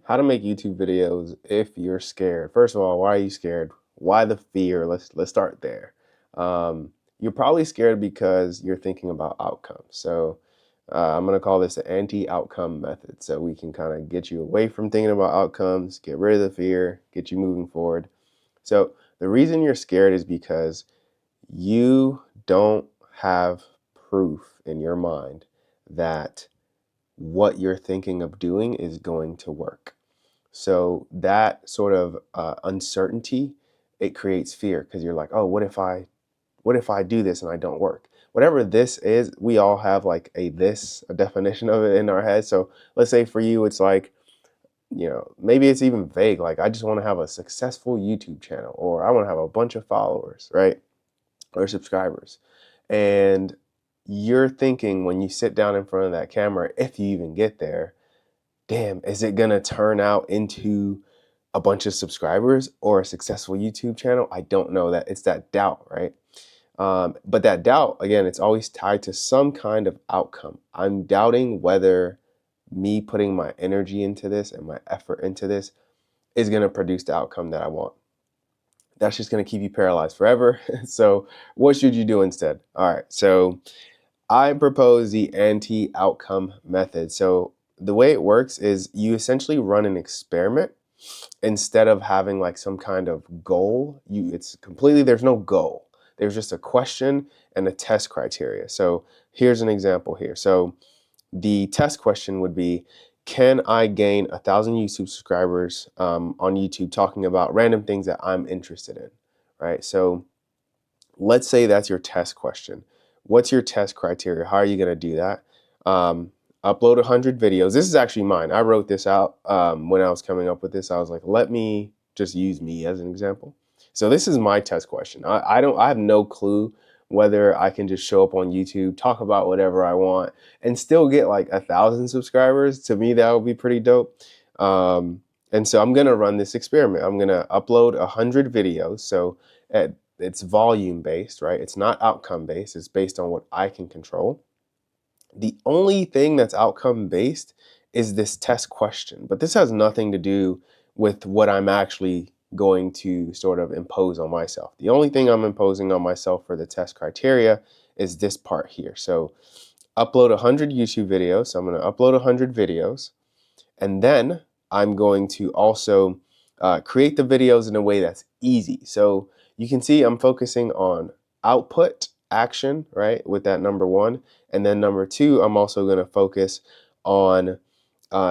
How to make YouTube videos if you're scared. First of all, why are you scared? Why the fear? Let's start there. You're probably scared because you're thinking about outcomes. So I'm going to call this the anti-outcome method. So we can kind of get you away from thinking about outcomes, get rid of the fear, get you moving forward. So the reason you're scared is because you don't have proof in your mind that what you're thinking of doing is going to work. So that sort of uncertainty, it creates fear because you're like, oh, what if I do this and I don't work? Whatever this is, we all have like a definition of it in our head. So let's say for you, it's like, maybe it's even vague. Like I just want to have a successful YouTube channel, or I want to have a bunch of followers, right? Or subscribers. And you're thinking when you sit down in front of that camera, if you even get there, damn, is it gonna turn out into a bunch of subscribers or a successful YouTube channel? I don't know. That it's that doubt, right? But that doubt, again, it's always tied to some kind of outcome. I'm doubting whether me putting my energy into this and my effort into this is gonna produce the outcome that I want. That's just gonna keep you paralyzed forever. So what should you do instead? All right, so I propose the anti-outcome method. So the way it works is you essentially run an experiment instead of having like some kind of goal. There's no goal. There's just a question and a test criteria. So here's an example here. So the test question would be, can I gain 1,000 YouTube subscribers on YouTube talking about random things that I'm interested in, right? So let's say that's your test question. What's your test criteria? How are you going to do that? Upload 100 videos. This is actually mine. I wrote this out when I was coming up with this. I was like, let me just use me as an example. So this is my test question. I have no clue whether I can just show up on YouTube, talk about whatever I want, and still get like 1,000 subscribers. To me, that would be pretty dope. And so I'm gonna run this experiment. I'm gonna upload 100 videos. So it's volume based, right? It's not outcome based. It's based on what I can control. The only thing that's outcome based is this test question, but this has nothing to do with what I'm actually going to sort of impose on myself. The only thing I'm imposing on myself for the test criteria is this part here. So upload 100 YouTube videos. So I'm going to upload 100 videos, and then I'm going to also create the videos in a way that's easy. So you can see I'm focusing on output, action, right, with that number one. And then number two, I'm also going to focus on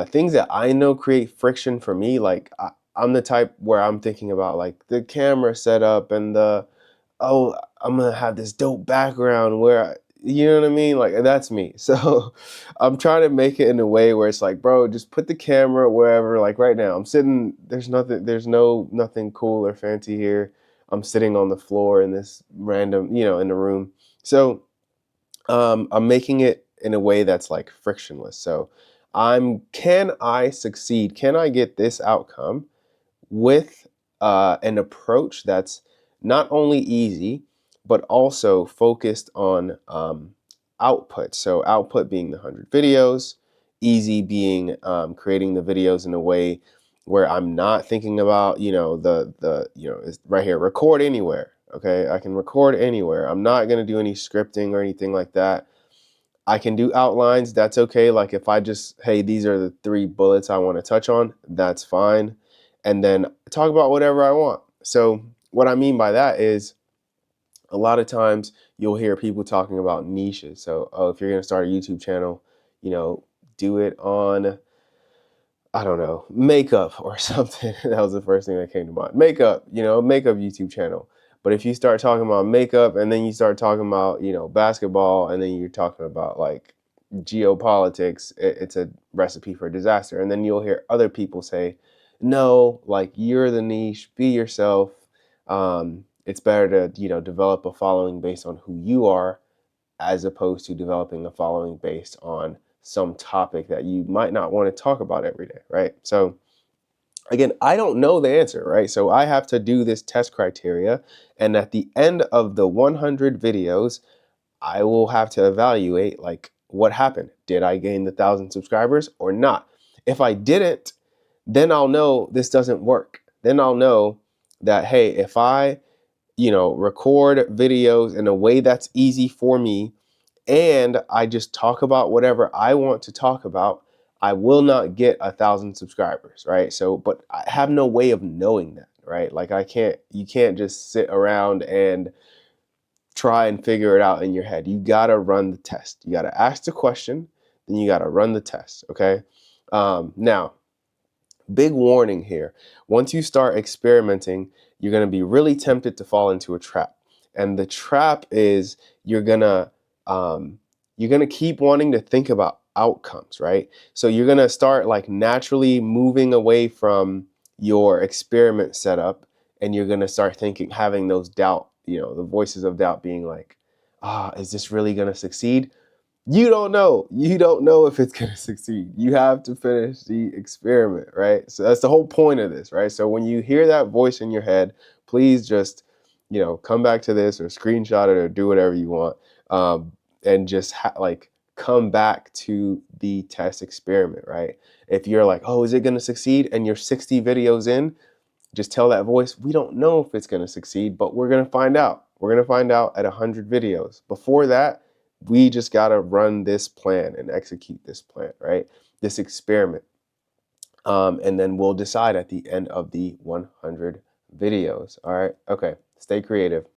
things that I know create friction for me. Like I'm the type where I'm thinking about like the camera setup and I'm going to have this dope background where, you know what I mean? Like that's me. So I'm trying to make it in a way where it's like, bro, just put the camera wherever. Like right now I'm sitting, there's nothing cool or fancy here. I'm sitting on the floor in this random, in the room. So I'm making it in a way that's like frictionless. So can I succeed? Can I get this outcome with an approach that's not only easy, but also focused on output. So output being the 100 videos, easy being creating the videos in a way where I'm not thinking about, it's right here, record anywhere. Okay, I can record anywhere. I'm not going to do any scripting or anything like that. I can do outlines. That's okay. Like if I just, hey, these are the 3 bullets I want to touch on, that's fine. And then talk about whatever I want. So what I mean by that is a lot of times you'll hear people talking about niches. So, oh, if you're going to start a YouTube channel, do it on, I don't know, makeup or something. That was the first thing that came to mind. Makeup, makeup YouTube channel. But if you start talking about makeup and then you start talking about, basketball, and then you're talking about like geopolitics, it's a recipe for disaster. And then you'll hear other people say, no, like you're the niche, be yourself. It's better to, develop a following based on who you are, as opposed to developing a following based on some topic that you might not want to talk about every day, right? So again, I don't know the answer, right? So I have to do this test criteria. And at the end of the 100 videos, I will have to evaluate like what happened. Did I gain the 1,000 subscribers or not? If I didn't, then I'll know this doesn't work. Then I'll know that, hey, if I, record videos in a way that's easy for me, and I just talk about whatever I want to talk about, I will not get 1,000 subscribers, right? So, but I have no way of knowing that, right? Like you can't just sit around and try and figure it out in your head. You gotta run the test. You gotta ask the question, then you gotta run the test, okay? Now, big warning here. Once you start experimenting, you're going to be really tempted to fall into a trap. And the trap is um, you're going to keep wanting to think about outcomes, right? So you're going to start like naturally moving away from your experiment setup, and you're going to start thinking, having those doubt, the voices of doubt being like, is this really going to succeed? You don't know. You don't know if it's going to succeed. You have to finish the experiment, right? So that's the whole point of this, right? So when you hear that voice in your head, please just, come back to this or screenshot it or do whatever you want, and just like come back to the test experiment, right? If you're like, oh, is it going to succeed? And you're 60 videos in, just tell that voice, we don't know if it's going to succeed, but we're going to find out. We're going to find out at 100 videos. Before that, we just got to run this plan and execute this plan, right? This experiment. And then we'll decide at the end of the 100 videos. All right. Okay. Stay creative.